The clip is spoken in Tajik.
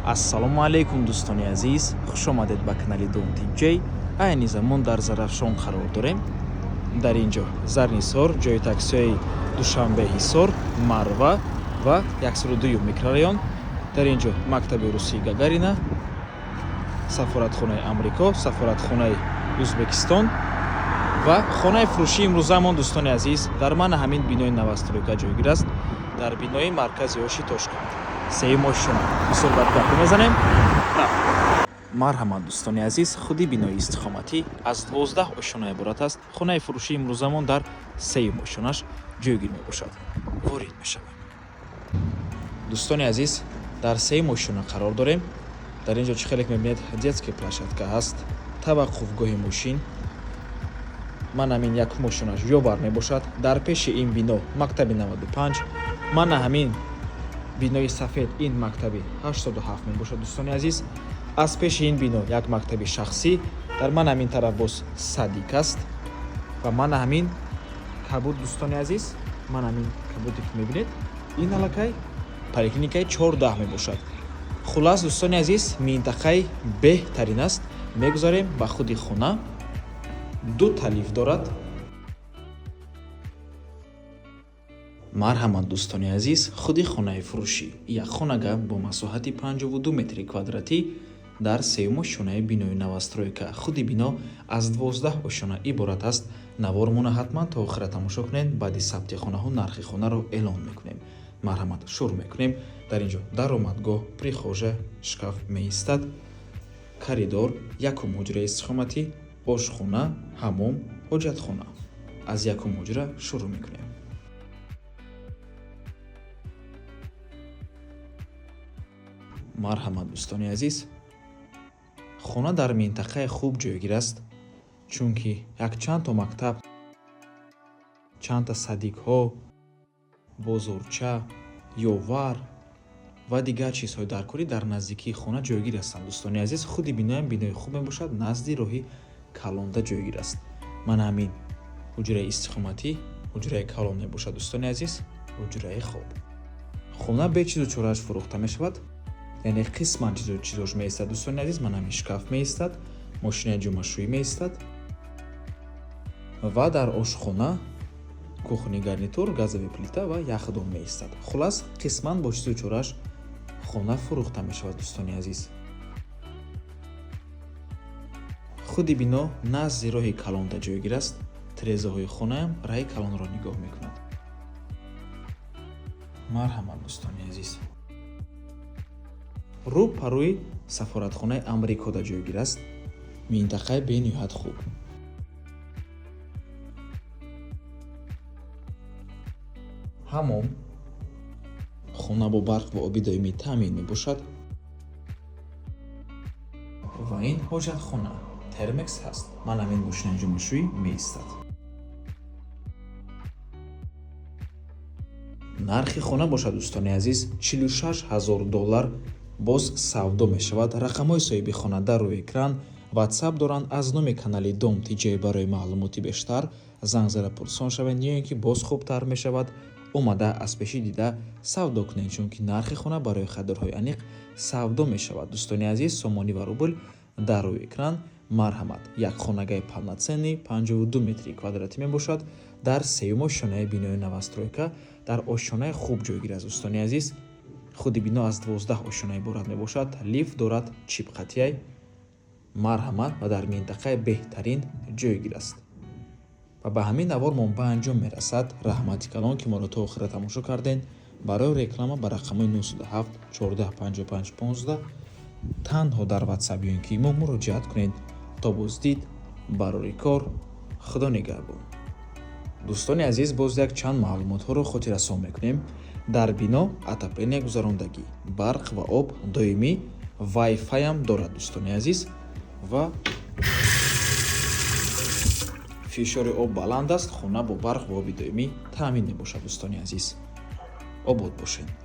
ассалому алейкум дӯстони азиз, хуш омадед ба канали Дом Диҷей. Айни замон дар Зарафшон қарор дорем. Дар ин ҷо Зарнисор, ҷои таксиҳои Душанбе Ҳисор, Марва ва 102 микрорайон. Дар ин ҷо мактаби Русии Гагарина, сафоратхонаи Амрико, сафоратхонаи Ӯзбекистон ва хонаи фурӯшии имрӯзамон дӯстони азиз дар мана ҳамин бинои навастройка ҷойгир аст, дар бинои маркази оши Тошкент. Сеюм ошона бисёр бад гапо мезанем. Марҳамат дӯстони азиз, худи бинои истиқоматӣ аз 12 ошона иборат аст. Хонаи фурӯшии имрӯзамон дар сеюм ошонаш ҷойгир мебошад. Ворид мешавем. дӯстони азиз, дар сеюм ошона қарор дорем. дар ин ҷо чӣ хеле мебинед, детская площадка ҳаст, таваққуфгоҳи мошин. мана ҳамин як мошинаш ёбар мебошад. дар пеши ин бино мактаби 95, мана ҳамин бинои сафед ин мактаби 87 мебошад дӯстони азиз. аз пеши ин бино як мактаби шахсӣ, дар мана ҳамин тараф боз садик аст ва мана ҳамин кабуд дӯстони азиз, мана ҳамин кабуде ки мебинед, ин аллакай поликлиникаи 14 мебошад. хулас дӯстони азиз, минтақаи беҳтарин аст. мегузарем ба худи хона. ду талиф дорад. марҳамат дӯстони азиз, худи хонаи фурӯшӣ як хонага бо масоҳати 52 метри квадратӣ дар сеюм ошонаи бинои навастройка. худи бино аз 12 ошона иборат аст. навормона ҳатман то охира тамошо кунед. баъди сабти хонаҳо нархи хонаро эълон мекунем. марҳамат, шурӯъ мекунем. дар ин ҷо даромадгоҳ, прихожа, шкаф меистад, коридор, якум ҳуҷраи истиқоматӣ, ошхона, ҳамом, ҳоҷатхона. аз якум ҳуҷра шурӯъ мекунем. марҳамат дӯстони азиз, хона дар минтақаи хуб ҷойгир аст, чунки якчандто мактаб, чандта садикҳо, бозорча, ёвар ва дигар чизҳои даркорӣ дар наздикии хона ҷойгир ҳастанд дӯстони азиз. худи биноям бинои хуб мебошад, назди роҳи калонда ҷойгир аст. мана ҳамин ҳуҷраи истиқоматӣ, ҳуҷраи калон мебошад дӯстони азиз, ҳуҷраи хоб. хона бе чизу чорааш фурӯхта мешавад, яъне қисман чизош меистад дӯстони азиз. мана ҳамин шкаф меистад, мошинаи ҷомашӯӣ меистад ва дар ошхона кухни гарнитур, газови плита ва яхдон меистад. хулас қисман бо чизу чорааш хона фурӯхта мешавад дӯстони азиз. худи бино назди роҳи калонда ҷойгир аст. тирезаҳои хонаам раҳи калонро нигоҳ мекунад. марҳамат дӯстони азиз, рӯ парӯи сафоратхонаи Амрикода ҷойгир аст. минтақаи бениҳоят хуб. ҳамом, хона бо барқ ва оби доимӣ таъмин мебошад ва ин ҳоҷатхона термекс ҳаст. ман ҳамин мошинаи ҷомашӯӣ меистад. нархи хона бошад дӯстони азиз $46,000 боз савдо мешавад. рақамҳои соҳиби хона дар рӯи экран. ватсап доранд. аз номи канали Дом Диҷей барои маълумоти бештар занг зада пурсон шавед, ё ин ки боз хубтар мешавад омада аз пеши дида савдо кунед, чунки нархи хона барои харидорҳои аниқ савдо мешавад. дӯстони азиз, сомонӣ ва рубл дар рӯи экран. марҳамат, як хонагаи полноценни 52 метри квадратӣ мебошад дар сеюм ошонаи бинои навастройка. дар ошонаи хуб ҷойгир аст дӯстони азиз. худи бино аз 12 ошона иборат мебошад. лифт дорад, чипқатияй. марҳамат ва дар минтақаи беҳтарин ҷойгир аст. ва ба ҳамин навормон ба анҷом мерасад. раҳмати калон ки моро то охира тамошо карден. барои реклама ба рақамҳои 97 14 55 15 танҳо дар ватсап ё ин ки имо муроҷиат кунед. то боздид, барори кор. худо нигаҳбон. дӯстони азиз, боз як чанд маълумотҳоро хотиррасон мекунем. дар бино отопление гузарондагӣ, барқ ва об доимӣ, вайфайам дорад дӯстони азиз ва фишори об баланд аст. хона бо барқ ва оби доимӣ таъмин мебошад дӯстони азиз. обод бошед.